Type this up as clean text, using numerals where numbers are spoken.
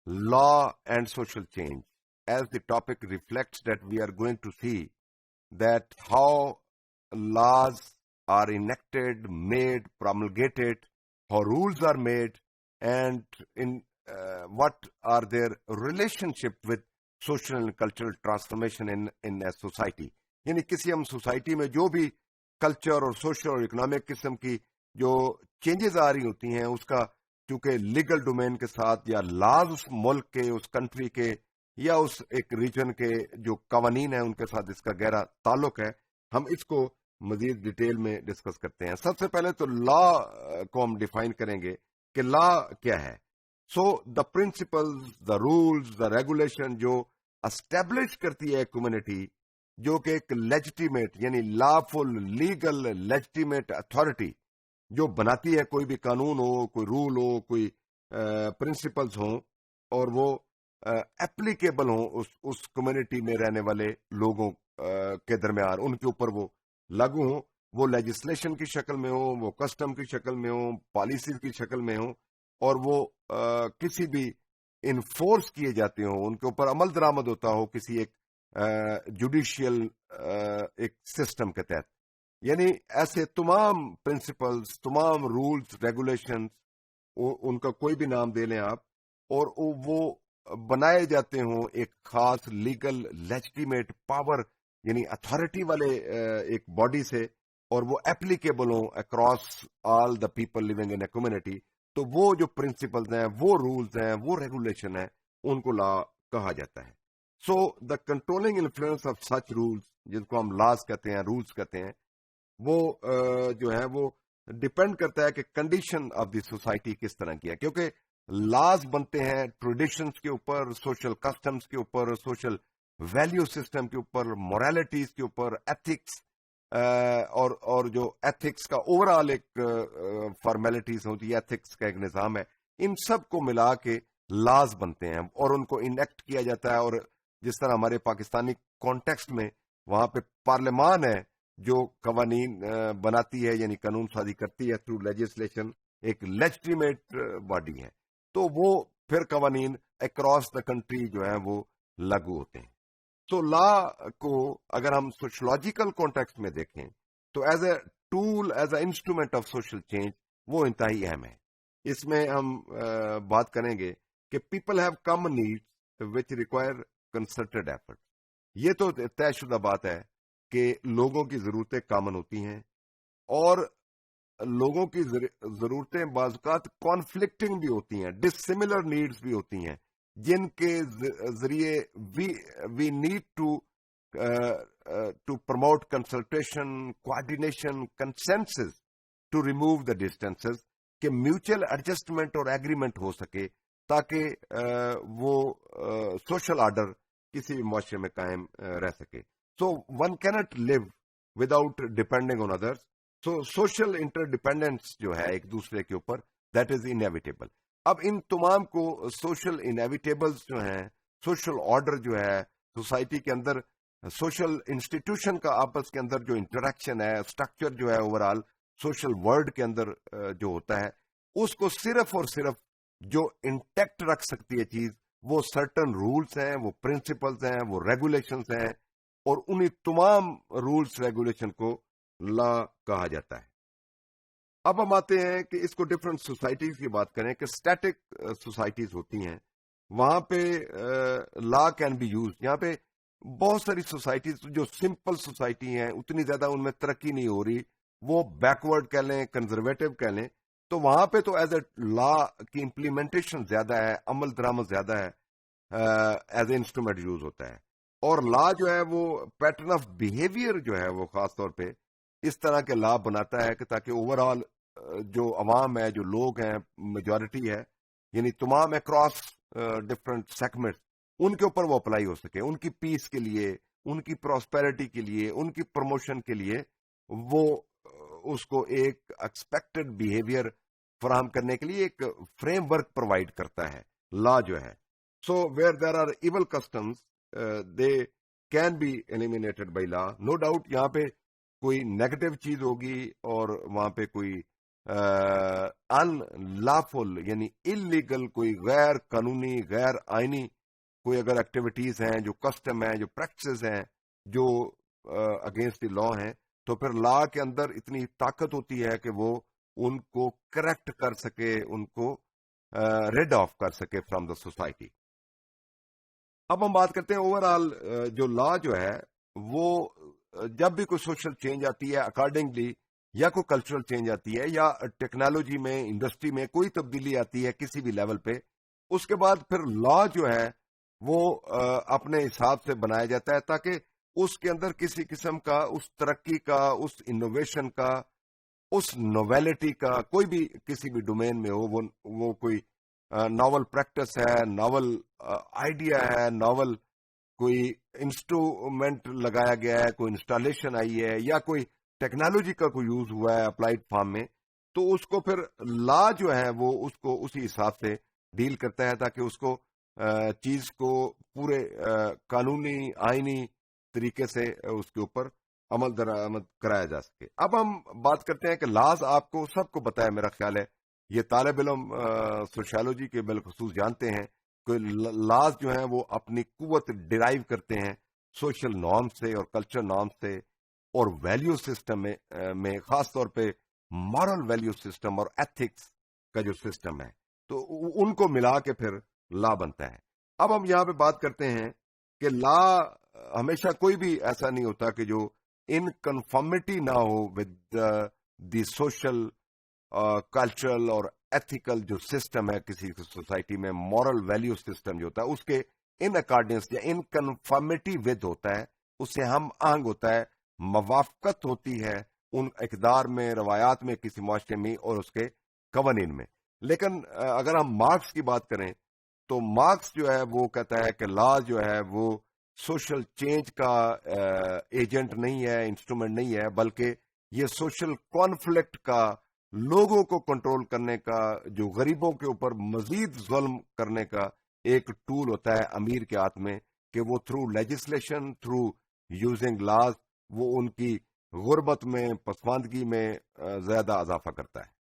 law and social change. As the topic reflects that we are going to see that how laws are enacted, made, promulgated, how rules are made, and in what are their relationship with social and cultural transformation in a society. یعنی کسی ہم society میں جو بھی culture اور social اور economic قسم کی جو چینجز آ رہی ہوتی ہیں اس کا چونکہ لیگل ڈومین کے ساتھ یا لاز اس ملک کے، اس کنٹری کے یا اس ایک ریجن کے جو قوانین ہیں ان کے ساتھ اس کا گہرا تعلق ہے، ہم اس کو مزید ڈیٹیل میں ڈسکس کرتے ہیں. سب سے پہلے تو لا کو ہم ڈیفائن کریں گے کہ لا کیا ہے. So the principles, the rules, the regulation جو اسٹیبلش کرتی ہے کمیونٹی، جو کہ ایک لیجٹیمیٹ یعنی lawful legal legitimate authority جو بناتی ہے کوئی بھی قانون ہو، کوئی رول ہو، کوئی پرنسپلز ہوں اور وہ ایپلیکیبل ہوں اس کمیونٹی میں رہنے والے لوگوں کے درمیان، ان کے اوپر وہ لاگو ہوں. وہ لیجسلیشن کی شکل میں ہوں، وہ کسٹم کی شکل میں ہوں، پالیسیز کی شکل میں ہوں، اور وہ کسی بھی انفورس کیے جاتے ہوں، ان کے اوپر عمل درآمد ہوتا ہو کسی ایک جوڈیشیل ایک سسٹم کے تحت. یعنی ایسے تمام پرنسپلز، تمام رولز، ریگولیشنز، ان کا کوئی بھی نام دے لیں آپ، اور وہ بنائے جاتے ہوں ایک خاص لیگل لیجٹیمیٹ پاور یعنی اتھارٹی والے ایک باڈی سے، اور وہ ایپلیکیبل ہوں across all the people living in a community. تو وہ جو پرنسپلز ہیں، وہ رولز ہیں، وہ ریگولیشن ہیں، ان کو لا کہا جاتا ہے. So the controlling influence of such rules, جن کو ہم لاز کہتے ہیں، رولز کہتے ہیں، وہ جو ہے وہ ڈپینڈ کرتا ہے کہ کنڈیشن آف دی سوسائٹی کس طرح کی ہے. کیونکہ لاز بنتے ہیں ٹریڈیشنز کے اوپر، سوشل کسٹمز کے اوپر، سوشل ویلیو سسٹم کے اوپر، مورالٹیز کے اوپر، ایتھکس اور جو ایتھکس کا اوور آل ایک فارمیلٹیز ہوتی ہے، ایتھکس کا ایک نظام ہے، ان سب کو ملا کے لاز بنتے ہیں اور ان کو انیکٹ کیا جاتا ہے. اور جس طرح ہمارے پاکستانی کانٹیکسٹ میں وہاں پہ پارلیمان ہے جو قوانین بناتی ہے، یعنی قانون سازی کرتی ہے تھرو لیجسلیشن، ایک لیجٹیمیٹ باڈی ہے، تو وہ پھر قوانین اکراس دا کنٹری جو ہے وہ لاگو ہوتے ہیں. تو لا کو اگر ہم سوشولوجیکل کانٹیکسٹ میں دیکھیں تو as a tool, as a instrument of social change وہ انتہائی اہم ہے. اس میں ہم بات کریں گے کہ people have common needs which require کنسرٹڈ effort. یہ تو طے شدہ بات ہے کہ لوگوں کی ضرورتیں کامن ہوتی ہیں، اور لوگوں کی ضرورتیں بعض اوقات کانفلکٹنگ بھی ہوتی ہیں، ڈسسیملر نیڈس بھی ہوتی ہیں، جن کے ذریعے we need to promote consultation, coordination, consensus to remove the distances, کہ میوچل ایڈجسٹمنٹ اور ایگریمنٹ ہو سکے تاکہ وہ سوشل آرڈر کسی بھی معاشرے میں قائم رہ سکے. So one can't live without depending on others. So social interdependence جو ہے ایک دوسرے کے اوپر، دیٹ از انیویٹیبل. اب ان تمام کو سوشل انیویٹیبلز جو ہیں، سوشل آرڈر جو ہے سوسائٹی کے اندر، سوشل انسٹیٹیوشن کا آپس کے اندر جو انٹریکشن ہے، اسٹرکچر جو ہے اوور آل سوشل ورلڈ کے اندر جو ہوتا ہے، اس کو صرف اور صرف جو انٹیکٹ رکھ سکتی ہے چیز، وہ سرٹن رولز ہیں، وہ پرنسپلز ہیں، وہ ریگولیشنز ہیں، اور انہی تمام رولز ریگولیشن کو لا کہا جاتا ہے. اب ہم آتے ہیں کہ اس کو ڈفرینٹ سوسائٹیز کی بات کریں کہ اسٹیٹک سوسائٹیز ہوتی ہیں، وہاں پہ لا کین بی یوز. یہاں پہ بہت ساری سوسائٹیز جو سمپل سوسائٹی ہیں، اتنی زیادہ ان میں ترقی نہیں ہو رہی، وہ بیکورڈ کہہ لیں، کنزرویٹو کہہ لیں، تو وہاں پہ تو ایز اے لا کی امپلیمنٹیشن زیادہ ہے، عمل درآمد زیادہ ہے، ایز اے انسٹرومنٹ یوز ہوتا ہے. اور لا جو ہے وہ پیٹرن آف بیہیویئر جو ہے وہ خاص طور پہ اس طرح کے لا بناتا ہے کہ تاکہ اوور آل جو عوام ہے، جو لوگ ہیں، میجورٹی ہے، یعنی تمام اکراس ڈفرینٹ سیگمنٹس، ان کے اوپر وہ اپلائی ہو سکے، ان کی پیس کے لیے، ان کی پراسپیرٹی کے لیے، ان کی پروموشن کے لیے وہ اس کو ایک ایکسپیکٹڈ بیہیویئر فراہم کرنے کے لیے ایک فریم ورک پرووائڈ کرتا ہے لا جو ہے. So where there are evil customs they can be eliminated by law. No doubt یہاں پہ کوئی نیگیٹو چیز ہوگی اور وہاں پہ کوئی ان لافل یعنی انلیگل کوئی غیر قانونی غیر آئینی کوئی اگر ایکٹیویٹیز ہیں، جو کسٹم ہیں، جو پریکٹسز ہیں، جو اگینسٹ دی لا ہیں، تو پھر لا کے اندر اتنی طاقت ہوتی ہے کہ وہ ان کو کریکٹ کر سکے، ان کو ریڈ آف کر سکے فرام دا سوسائٹی. اب ہم بات کرتے ہیں اوور آل جو لا جو ہے وہ جب بھی کوئی سوشل چینج آتی ہے اکارڈنگلی، یا کوئی کلچرل چینج آتی ہے، یا ٹیکنالوجی میں انڈسٹری میں کوئی تبدیلی آتی ہے کسی بھی لیول پہ، اس کے بعد پھر لا جو ہے وہ اپنے حساب سے بنایا جاتا ہے تاکہ اس کے اندر کسی قسم کا اس ترقی کا، اس انوویشن کا، اس نوویلٹی کا کوئی بھی کسی بھی ڈومین میں ہو، وہ کوئی ناول پریکٹس ہے، ناول آئیڈیا ہے، ناول کوئی انسٹرومنٹ لگایا گیا ہے، کوئی انسٹالیشن آئی ہے، یا کوئی ٹیکنالوجی کا کوئی یوز ہوا ہے اپلائیڈ فارم میں، تو اس کو پھر لا جو ہے وہ اس کو اسی حساب سے ڈیل کرتا ہے تاکہ اس کو چیز کو پورے قانونی آئینی طریقے سے اس کے اوپر عمل درآمد کرایا جا سکے. اب ہم بات کرتے ہیں کہ لاز آپ کو سب کو پتہ ہے، میرا خیال ہے یہ طالب علم سوشیالوجی کے بالخصوص جانتے ہیں کہ لاز جو ہیں وہ اپنی قوت ڈرائیو کرتے ہیں سوشل نارم سے اور کلچر نارم سے اور ویلیو سسٹم میں خاص طور پہ مارل ویلیو سسٹم اور ایتھکس کا جو سسٹم ہے، تو ان کو ملا کے پھر لا بنتا ہے. اب ہم یہاں پہ بات کرتے ہیں کہ لا ہمیشہ کوئی بھی ایسا نہیں ہوتا کہ جو ان کنفارمٹی نہ ہو ود دی سوشل کلچرل اور ایتھیکل جو سسٹم ہے کسی سوسائٹی میں، مورل ویلیو سسٹم جو ہوتا ہے اس کے ان اکارڈنس یا ان کنفارمٹی ود ہوتا ہے، اس سے ہم آہنگ ہوتا ہے، موافقت ہوتی ہے ان اقدار میں، روایات میں کسی معاشرے میں اور اس کے قوانین میں. لیکن اگر ہم مارکس کی بات کریں تو مارکس جو ہے وہ کہتا ہے کہ لا جو ہے وہ سوشل چینج کا ایجنٹ نہیں ہے، انسٹرومنٹ نہیں ہے، بلکہ یہ سوشل کانفلکٹ کا، لوگوں کو کنٹرول کرنے کا، جو غریبوں کے اوپر مزید ظلم کرنے کا ایک ٹول ہوتا ہے امیر کے ہاتھ میں، کہ وہ through legislation, through using laws, وہ ان کی غربت میں، پسماندگی میں زیادہ اضافہ کرتا ہے.